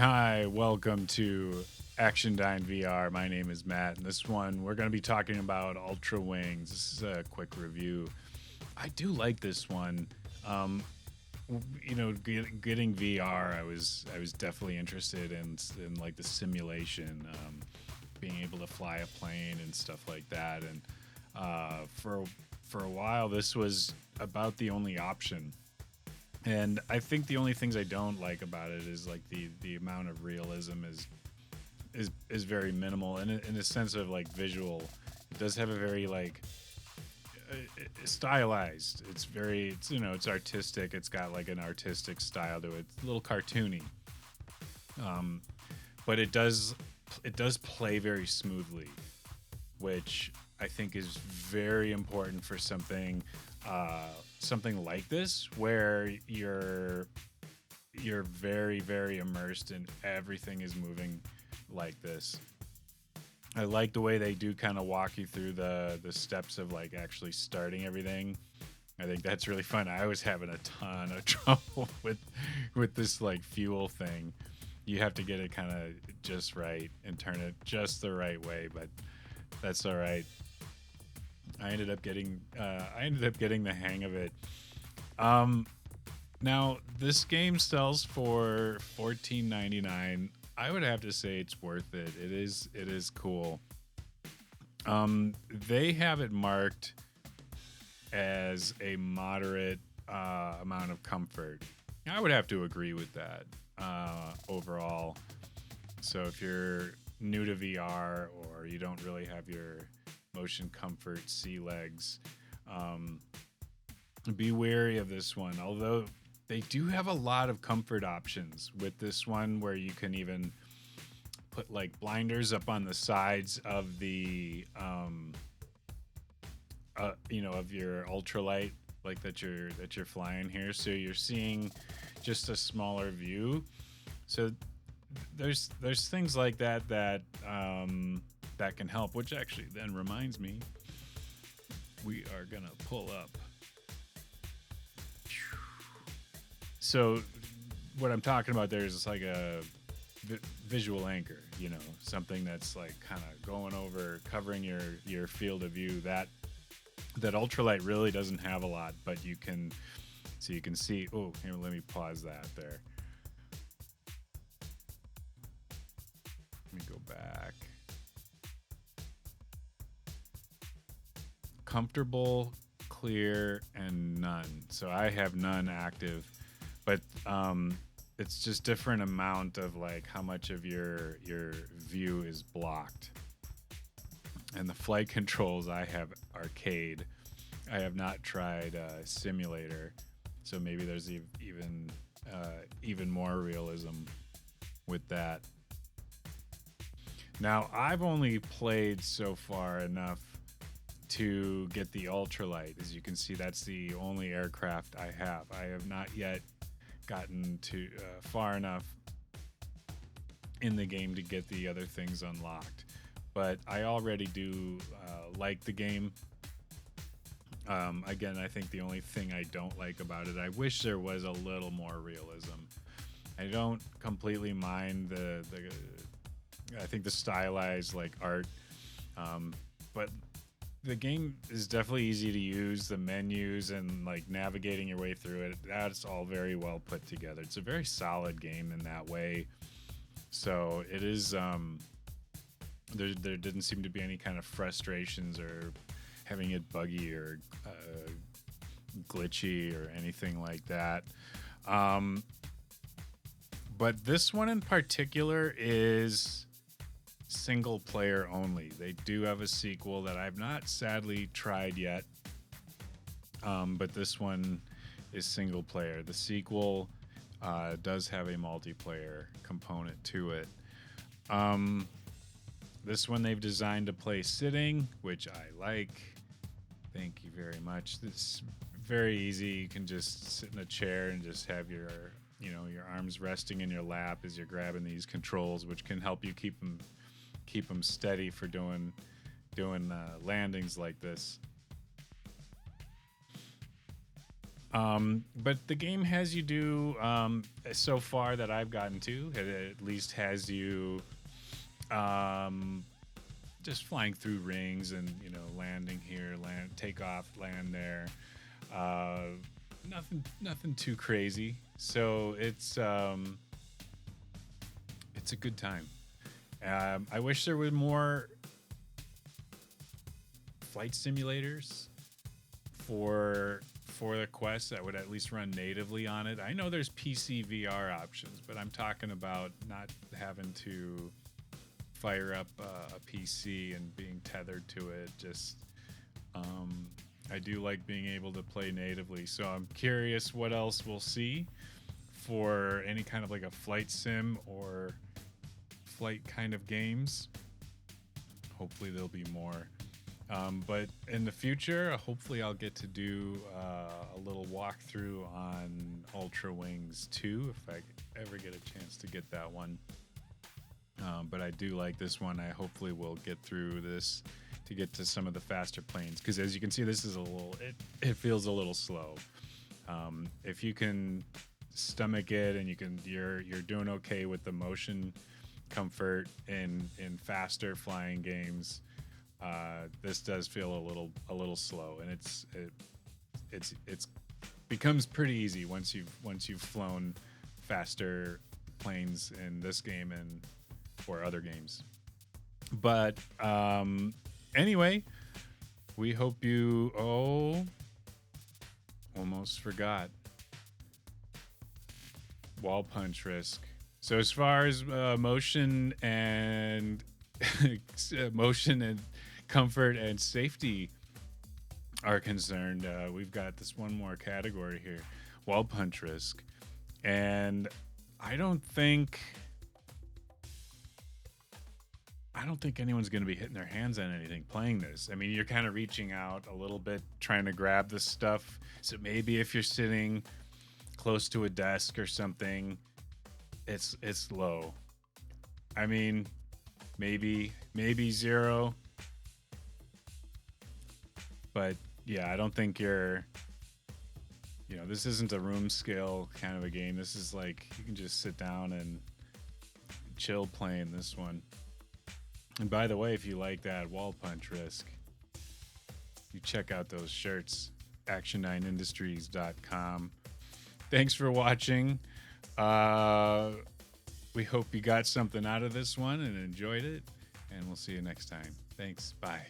Hi, welcome to Action Dine VR. My name is Matt, and this one we're going to be talking about Ultrawings. This is a quick review. I do like this one. Um, getting VR, I was definitely interested in like the simulation, being able to fly a plane and stuff like that. And for a while, this was about the only option. And I think the only things I don't like about it is like the amount of realism is very minimal, and in a sense of like visual, it does have a very like stylized. It's artistic. It's got like an artistic style to it. It's a little cartoony, um, but it does play very smoothly, which I think is very important for something like this where you're very very immersed and everything is moving like this. I like the way they do kind of walk you through the steps of like actually starting everything. I think that's really fun. I was having a ton of trouble with this like fuel thing. You have to get it kind of just right and turn it just the right way, but that's all right. I ended up getting the hang of it. Um, Now this game sells for 14.99. I would have to say it's worth it. It is cool. They have it marked as a moderate amount of comfort. I would have to agree with that overall. So if you're new to VR or you don't really have your motion comfort sea legs, um, be wary of this one. Although they do have a lot of comfort options with this one, where you can even put like blinders up on the sides of the of your ultralight, like that you're flying here, so you're seeing just a smaller view. So there's things like that can help, which actually then reminds me, we are gonna pull up. So what I'm talking about there is like a visual anchor, something that's like kind of going over, covering your field of view. That ultralight really doesn't have a lot, but you can see. Oh, here, let me pause that there. Let me go back. Comfortable, clear, and none. So I have none active, but it's just different amount of like how much of your view is blocked. And the flight controls, I have arcade. I have not tried simulator, so maybe there's even more realism with that. Now I've only played so far enough to get the ultralight. As you can see, that's the only aircraft I have. I have not yet gotten to far enough in the game to get the other things unlocked, but I already do like the game. Again, I think the only thing I don't like about it, I wish there was a little more realism. I don't completely mind the I think the stylized like art, but the game is definitely easy to use. The menus and like navigating your way through it, that's all very well put together. It's a very solid game in that way. So it is. There didn't seem to be any kind of frustrations or having it buggy or glitchy or anything like that. But this one in particular is single player only. They do have a sequel that I've not sadly tried yet, but this one is single player. The sequel does have a multiplayer component to it. This one they've designed to play sitting, which I like. Thank you very much. This is very easy. You can just sit in a chair and just have your arms resting in your lap as you're grabbing these controls, which can help you keep them steady for doing landings like this. But the game has you do, so far that I've gotten to, it at least has you um, just flying through rings and, landing here, take off, land there. Uh, nothing too crazy. So it's a good time. I wish there were more flight simulators for the Quest that would at least run natively on it. I know there's PC VR options, but I'm talking about not having to fire up a PC and being tethered to it. Just I do like being able to play natively, so I'm curious what else we'll see for any kind of like a flight sim or flight kind of games. Hopefully there'll be more. But in the future, hopefully I'll get to do a little walkthrough on Ultrawings 2 if I ever get a chance to get that one. But I do like this one. I hopefully will get through this to get to some of the faster planes, because as you can see, this is it feels a little slow. If you can stomach it and you're doing okay with the motion comfort in faster flying games. This does feel a little slow, and it's becomes pretty easy once you've flown faster planes in this game and or other games. But anyway, we hope you almost forgot wall punch risk. So as far as motion and motion and comfort and safety are concerned, we've got this one more category here, wall punch risk. And I don't think anyone's going to be hitting their hands on anything playing this. I mean, you're kind of reaching out a little bit trying to grab this stuff. So maybe if you're sitting close to a desk or something, it's low. I mean, maybe 0. But yeah, I don't think this isn't a room scale kind of a game. This is like you can just sit down and chill playing this one. And by the way, if you like that wall punch risk, you check out those shirts, action9industries.com. Thanks for watching. We hope you got something out of this one and enjoyed it, and we'll see you next time. Thanks. Bye.